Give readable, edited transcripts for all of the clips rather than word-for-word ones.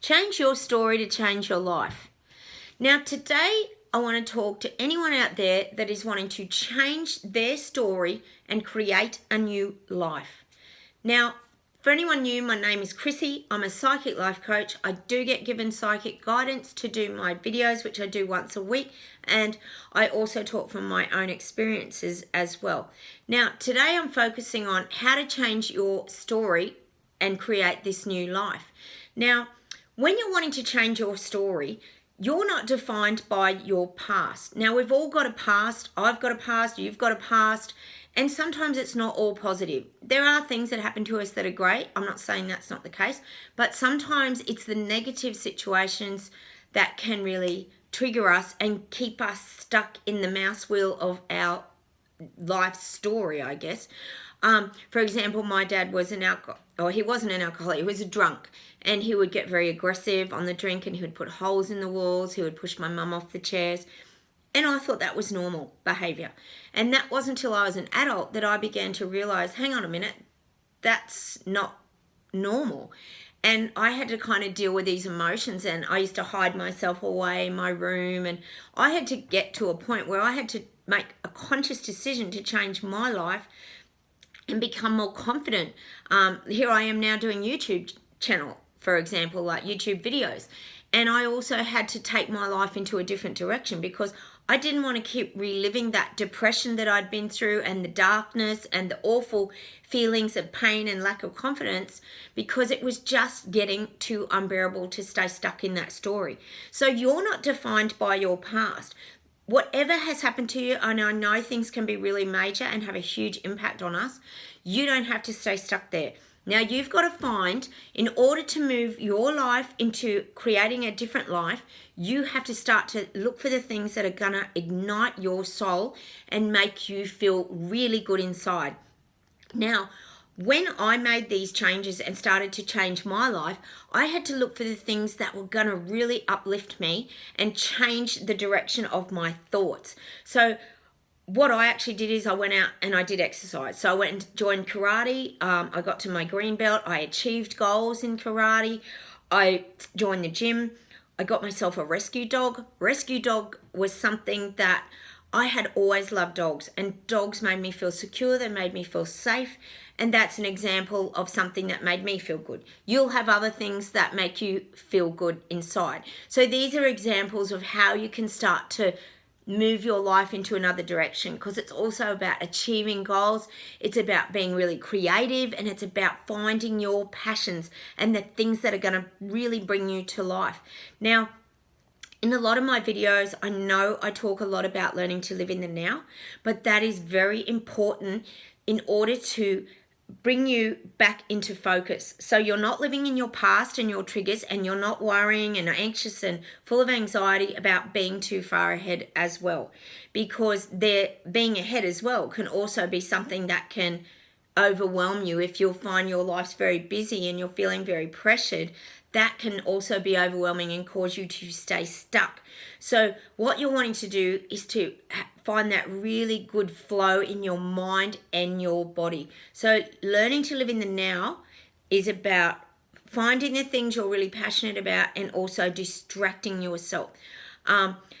Change your story to change your life. Now, today I want to talk to anyone out there that is wanting to change their story and create a new life. Now, for anyone new, my name is Chrissy. I'm a psychic life coach. I do get given psychic guidance to do my videos, which I do once a week, and I also talk from my own experiences as well. Now, today I'm focusing on how to change your story and create this new life. Now, when you're wanting to change your story, you're not defined by your past. Now, we've all got a past. I've got a past. You've got a past. And sometimes it's not all positive. There are things that happen to us that are great. I'm not saying that's not the case. But sometimes it's the negative situations that can really trigger us and keep us stuck in the mouse wheel of our life story, I guess. For example, my dad was he wasn't an alcoholic, he was a drunk, and he would get very aggressive on the drink, and he would put holes in the walls, he would push my mum off the chairs, and I thought that was normal behaviour. And that wasn't until I was an adult that I began to realise, hang on a minute, that's not normal. And I had to kind of deal with these emotions, and I used to hide myself away in my room, and I had to get to a point where I had to make a conscious decision to change my life and become more confident. Here I am now doing YouTube channel, for example, like YouTube videos. And I also had to take my life into a different direction because I didn't want to keep reliving that depression that I'd been through and the darkness and the awful feelings of pain and lack of confidence, because it was just getting too unbearable to stay stuck in that story. So you're not defined by your past. Whatever has happened to you, and I know things can be really major and have a huge impact on us, you don't have to stay stuck there. Now, you've got to find, in order to move your life into creating a different life, you have to start to look for the things that are going to ignite your soul and make you feel really good inside. Now, when I made these changes and started to change my life, I had to look for the things that were going to really uplift me and change the direction of my thoughts. So what I actually did is I went out and I did exercise. So I went and joined karate. I got to my green belt. I achieved goals in karate. I joined the gym. I got myself a rescue dog. Rescue dog was something that I had always loved dogs, and dogs made me feel secure. They made me feel safe. And that's an example of something that made me feel good. You'll have other things that make you feel good inside. So these are examples of how you can start to move your life into another direction, because it's also about achieving goals. It's about being really creative, and it's about finding your passions and the things that are going to really bring you to life. Now, in a lot of my videos, I know I talk a lot about learning to live in the now, but that is very important in order to bring you back into focus. So you're not living in your past and your triggers, and you're not worrying and anxious and full of anxiety about being too far ahead as well, because being ahead as well can also be something that can overwhelm you. If you'll find your life's very busy and you're feeling very pressured, that can also be overwhelming and cause you to stay stuck. So what you're wanting to do is to find that really good flow in your mind and your body. So learning to live in the now is about finding the things you're really passionate about and also distracting yourself.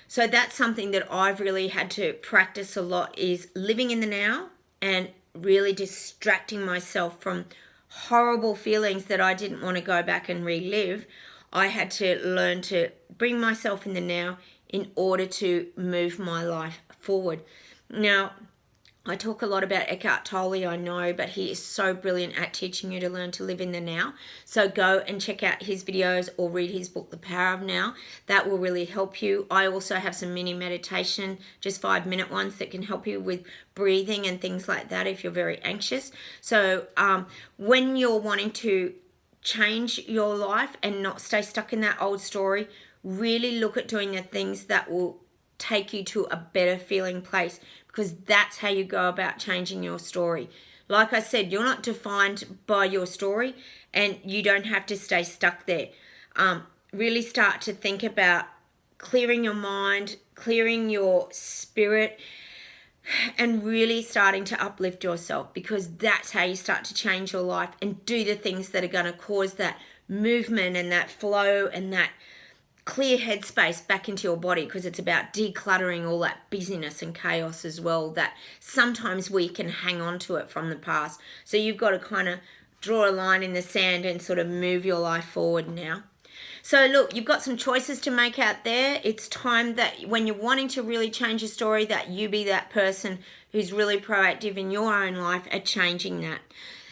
So that's something that I've really had to practice a lot, is living in the now and really distracting myself from horrible feelings that I didn't want to go back and relive. I had to learn to bring myself in the now in order to move my life forward. Now, I talk a lot about Eckhart Tolle, I know, but he is so brilliant at teaching you to learn to live in the now. So go and check out his videos or read his book, The Power of Now. That will really help you. I also have some mini meditation, just 5-minute ones that can help you with breathing and things like that if you're very anxious. So when you're wanting to change your life and not stay stuck in that old story, really look at doing the things that will take you to a better feeling place, because that's how you go about changing your story. Like I said, you're not defined by your story, and you don't have to stay stuck there. Really start to think about clearing your mind, clearing your spirit, and really starting to uplift yourself, because that's how you start to change your life and do the things that are going to cause that movement and that flow and that clear headspace back into your body, because it's about decluttering all that busyness and chaos as well, that sometimes we can hang on to it from the past. So you've got to kind of draw a line in the sand and sort of move your life forward now. So look, you've got some choices to make out there. It's time that when you're wanting to really change your story, that you be that person who's really proactive in your own life at changing that.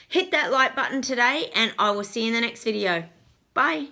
Hit that like button today, and I will see you in the next video. Bye.